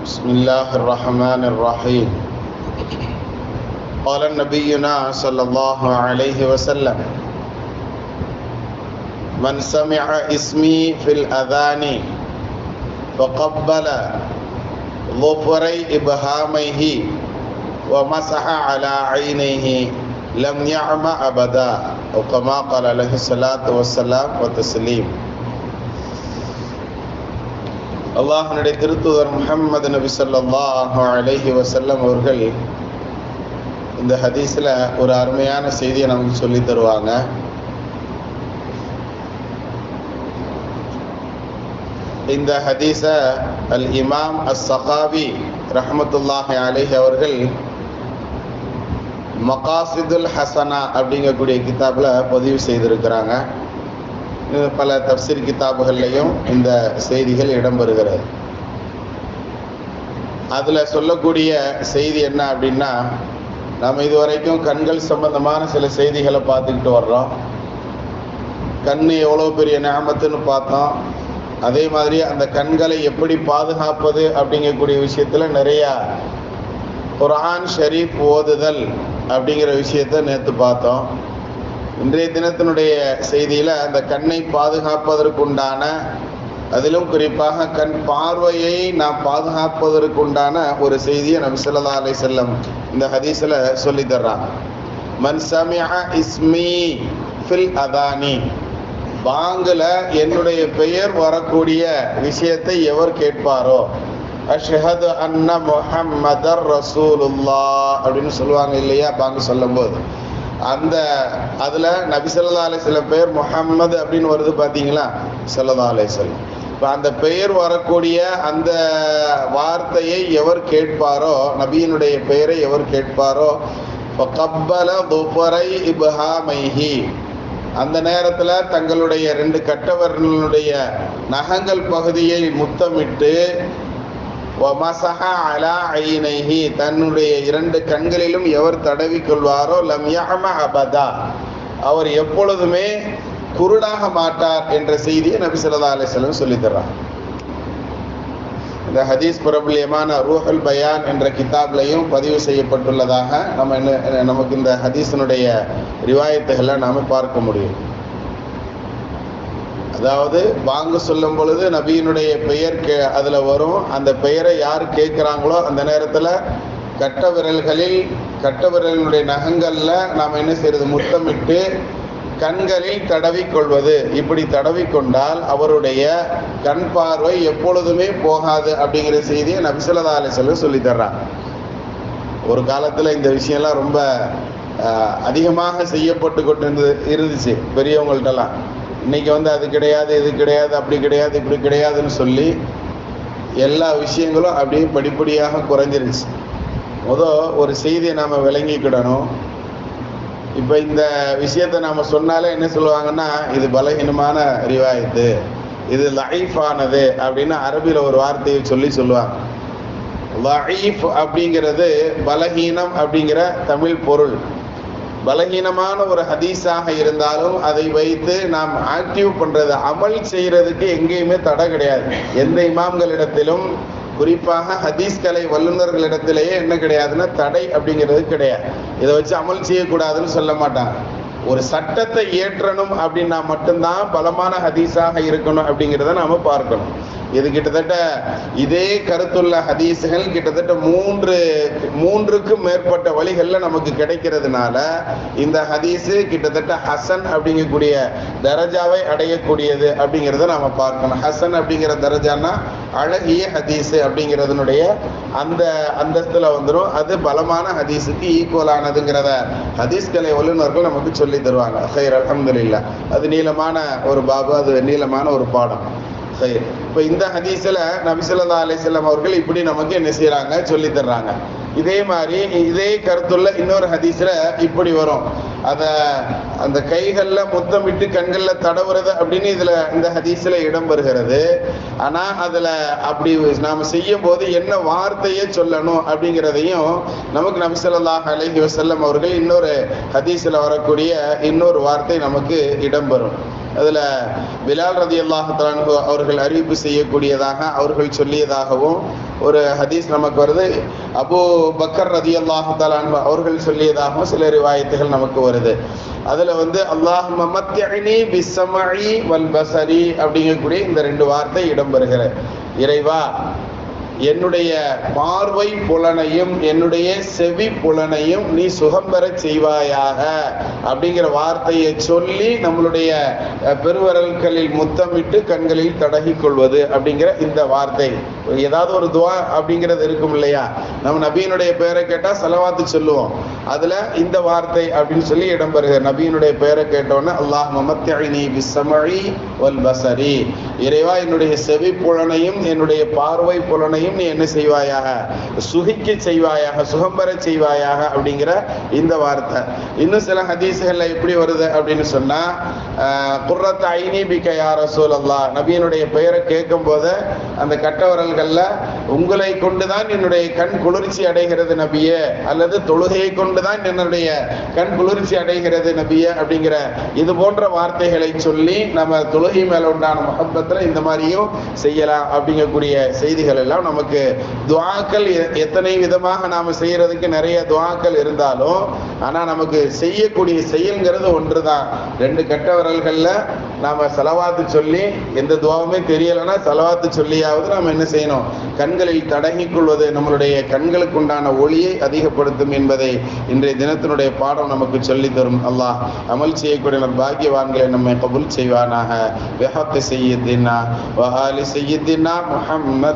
بسم الله الرحمن الرحيم. قال نبينا صلى الله عليه وسلم: من سمع اسمي في الأذان فقبل ظفري إبهاميه ومسح على عينيه لم يعم أبدا، أو كما قال عليه الصلاة والسلام وتسليم. அல்லாஹ்வுடைய திருத்தூதர் முஹம்மது நபி ஸல்லல்லாஹு அலைஹி வஸல்லம் அவர்கள் இந்த ஹதீஸில் ஒரு அருமையான செய்தியை நமக்கு சொல்லி தருவாங்க. இந்த ஹதீஸை அல் இமாம் அஸ்-சகாவி ரஹ்மத்துல்லாஹி அலைஹி அவர்கள் மகாசிதுல் ஹசனா அப்படிங்கக்கூடிய கிதாபில் பதிவு செய்திருக்கிறாங்க. பல தஃப்சீர் கிதாபுகள்லையும் இந்த செய்திகள் இடம்பெறுகிறது. அதில் சொல்லக்கூடிய செய்தி என்ன அப்படின்னா, நம்ம இதுவரைக்கும் கண்கள் சம்பந்தமான சில செய்திகளை பார்த்துக்கிட்டு வர்றோம். கண் எவ்வளோ பெரிய நியாமத்துன்னு பார்த்தோம். அதே மாதிரி அந்த கண்களை எப்படி பாதுகாப்பது அப்படிங்கக்கூடிய விஷயத்தில் நிறையா குர்ஆன் ஷரீஃப் ஓதுதல் அப்படிங்கிற விஷயத்தை நேற்று பார்த்தோம். இன்றைய தினத்தினுடைய செய்தியில் அந்த கண்ணை பாதுகாப்பதற்குண்டான, அதிலும் குறிப்பாக கண் பார்வையை நாம் பாதுகாப்பதற்குண்டான ஒரு செய்தியை நபி ஸல்லல்லாஹு அலைஹி வஸல்லம் இந்த ஹதீஸில் சொல்லி தர்றாங்க. மன் சமிஅ இஸ்மி ஃபில் அதானி, பாங்கில் என்னுடைய பெயர் வரக்கூடிய விஷயத்தை எவர் கேட்பாரோ, அஷ்ஹது அன்ன முஹம்மதர் ரசூலுல்லாஹ் அப்படின்னு சொல்லுவாங்க இல்லையா, பாங்கு சொல்லும்போது அந்த அதில் நபி ஸல்லல்லாஹு அலைஹி வஸல்லம் பெயர் முஹம்மது அப்படின்னு வருது பார்த்தீங்களா, ஸல்லல்லாஹு அலைஹி வஸல்லம். இப்போ அந்த பெயர் வரக்கூடிய அந்த வார்த்தையை எவர் கேட்பாரோ, நபியினுடைய பெயரை எவர் கேட்பாரோ, ஃபகப்பல துஃபரை இப்ஹாமைஹி, அந்த நேரத்தில் தங்களுடைய 2 கட்டவர்களுடைய நகங்கள் பகுதியை முத்தமிட்டு, வமஸஹ அலா ஐனைஹி, தன்னுடைய 2 கண்களிலும் எவர் தடவி கொள்வாரோ, லம் யஅம அபதா, அவர் எப்பொழுதுமே குருடாக மாட்டார் என்ற செய்தியை நபி ஸல்லல்லாஹு அலைஹி வஸல்லம் சொல்லி தர்றார். இந்த ஹதீஸ் பிரபல்யமான ரூஹுல் பயான் என்ற கிதாப்லையும் பதிவு செய்யப்பட்டுள்ளதாக நமக்கு இந்த ஹதீஸினுடைய ரிவாயத்துகளை நாம் பார்க்க முடியும். அதாவது வாங்க சொல்லும் பொழுது நபியினுடைய பெயர் அதில் வரும். அந்த பெயரை யார் கேட்குறாங்களோ அந்த நேரத்தில் கட்ட விரல்களுடைய நகங்களில் நாம் என்ன செய்யறது, முத்தமிட்டு கண்களில் தடவிக்கொள்வது. இப்படி தடவிக்கொண்டால் அவருடைய கண் பார்வை எப்பொழுதுமே போகாது அப்படிங்கிற செய்தியை நபி ஸல்லல்லாஹு அலைஹி வஸல்லம் சொல்லி தர்றாங்க. ஒரு காலத்தில் இந்த விஷயம்லாம் ரொம்ப அதிகமாக செய்யப்பட்டு கொண்டு இருந்துச்சு பெரியவங்கள்ட்டலாம். இன்றைக்கி அது கிடையாது, இது கிடையாது, அப்படி கிடையாது, இப்படி கிடையாதுன்னு சொல்லி எல்லா விஷயங்களும் அப்படியே படிப்படியாக குறைஞ்சிருச்சு. ஒரு செய்தியை நாம் விளங்கிக்கிடணும். இப்போ இந்த விஷயத்தை நாம் சொன்னாலே என்ன சொல்லுவாங்கன்னா, இது பலகீனமான ரிவாயத்து, இது லைஃபானது அப்படின்னு அரபியில் ஒரு வார்த்தையை சொல்லுவாங்க. லைஃப் அப்படிங்கிறது பலகீனம் அப்படிங்கிற தமிழ் பொருள். பலகீனமான ஒரு ஹதீஸாக இருந்தாலும் அதை வைத்து நாம் ஆக்டிவ் பண்ணுறது, அமல் செய்கிறதுக்கு எங்கேயுமே தடை கிடையாது. எந்த இமாம்களிடத்திலும், குறிப்பாக ஹதீஸ் கலை வல்லுநர்களிடத்திலேயே என்ன கிடையாதுன்னா தடை அப்படிங்கிறது கிடையாது. இதை வச்சு அமல் செய்யக்கூடாதுன்னு சொல்ல மாட்டாங்க. ஒரு சட்டத்தை இயற்றணும் அப்படின்னா மட்டும்தான் பலமான ஹதீஸாக இருக்கணும் அப்படிங்கிறத நாம் பார்க்கணும். இது கிட்டத்தட்ட இதே கருத்துள்ள ஹதீஸுகள் கிட்டத்தட்ட மூன்றுக்கும் மேற்பட்ட வழிகளில் நமக்கு கிடைக்கிறதுனால இந்த ஹதீஸு கிட்டத்தட்ட ஹசன் அப்படிங்கக்கூடிய தரஜாவை அடையக்கூடியது அப்படிங்கிறத நாம் பார்க்கணும். ஹசன் அப்படிங்கிற தரஜானா அழகிய ஹதீஸு அப்படிங்கிறதுனுடைய அந்த அந்தஸ்தில் வந்துடும். அது பலமான ஹதீஸுக்கு ஈக்குவலானதுங்கிறத ஹதீஸ் கலை வல்லுநர்கள் நமக்கு சொல்லி தருவாங்க. ஹைர், அல்ஹம்துலில்லாஹ். அது நீளமான ஒரு பாபு, அது நீளமான ஒரு பாடம். சரி, இப்போ இந்த ஹதீஸில் நபி ஸல்லல்லாஹு அலைஹி வஸல்லம் அவர்கள் இப்படி நமக்கு என்ன செய்கிறாங்க, சொல்லி தர்றாங்க. இதே மாதிரி இதே கருத்துள்ள இன்னொரு ஹதீஸில் இப்படி வரும். அந்த கைகளில் முத்தமிட்டு கண்களில் தடவுறது அப்படின்னு இந்த ஹதீஸில் இடம் வருகிறது. ஆனால் அதில் அப்படி நாம் செய்யும் போது என்ன வார்த்தையை சொல்லணும் அப்படிங்கிறதையும் நமக்கு நபி ஸல்லல்லாஹு அலைஹி வஸல்லம் அவர்கள் இன்னொரு ஹதீஸில் வரக்கூடிய இன்னொரு வார்த்தை நமக்கு இடம்பெறும். அதில் பிலால் ரலியல்லாஹு தஆலா அன்ஹு அவர்கள் அறிவிப்பு செய்யக்கூடியதாக அவர்கள் சொல்லியதாகவும் ஒரு ஹதீஸ் நமக்கு வருது. அபூ பக்கர் ரலியல்லாஹு தஆலா அன்ஹு அவர்கள் சொல்லியதாகவும் சில ரிவாயத்துகள் நமக்கு வருது. அதில் அல்லாஹும்ம மத்திஇனி பிஸ்ஸமஇ வல் பஸரி அப்படிங்கக்கூடிய இந்த 2 வார்த்தை இடம்பெறுகிற, இறைவா என்னுடைய பார்வை புலனையும் என்னுடைய செவி புலனையும் நீ சுகம் பெற செய்வாயாக அப்படிங்கிற வார்த்தையை சொல்லி நம்மளுடைய பெருவரல்களில் முத்தமிட்டு கண்களில் தடகி கொள்வது அப்படிங்கிற இந்த வார்த்தை. ஏதாவது ஒரு துவா அப்படிங்கிறது இருக்கும் இல்லையா, நம்ம நபியினுடைய பெயரை கேட்டால் சலவாத்து சொல்லுவோம், அதில் இந்த வார்த்தை அப்படின்னு சொல்லி இடம்பெறுகிற. நபியினுடைய பெயரை கேட்டோன்னே அல்லாஹும்ம மத்திஇனி பிஸ்ஸமஇ வல் பஸரி, இறைவா என்னுடைய செவி புலனையும் என்னுடைய பார்வை புலனையும் நீ என்ன செய்வாயாக, சுகிக்க செய்வாயாக, சுகம்பர செய்வாயாக அப்படிங்கிற இந்த வார்த்தை. இன்னும் சில ஹதீஸ்கள்ல எப்படி வருது அப்படின்னு சொன்னா, குர்ரத் ஐனி பிக யா ரசூலல்லாஹ், நபியினுடைய பெயரை கேட்கும் போது அந்த கட்டவரல்கள்ல உங்களை கொண்டுதான் என்னுடைய கண் குளிர்ச்சி அடைகிறது நபியே, அல்லது தொழுகையை கொண்டுதான் என்னுடைய கண் குளிர்ச்சி அடைகிறது நபியே அப்படிங்கிற இது போன்ற வார்த்தைகளை சொல்லி நம்ம தொழுகை மேல உண்டான முஹப்பத்துல இந்த மாதிரியும் செய்யலாம் அப்படிங்கக்கூடிய செய்திகள் எல்லாம் நமக்கு. துஆக்கள் எத்தனை விதமாக நாம செய்யறதுக்கு நிறைய துஆக்கள் இருந்தாலும், ஆனா நமக்கு செய்யக்கூடிய செயல்ங்கிறது ஒன்றுதான். 2 கட்டவரல்கள்ல நாம சலவாத்து சொல்லி, எந்த துஆவுமே தெரியலைன்னா சலவாத்து சொல்லியாவது நாம என்ன செய்யணும், கண்களில் தடகிக் கொள்வது நம்மளுடைய கண்களுக்கு உண்டான ஒளியை அதிகப்படுத்தும் என்பதை இன்றைய தினத்தினுடைய பாடம் நமக்கு சொல்லி தரும். அல்லாஹ் அமல் செய்யக்கூடிய பாக்கியவான்களை நம்மை கபூல் செய்வானாக. பிஹக்கி சய்யிதினா வ ஆலி சய்யிதினா முஹம்மத்.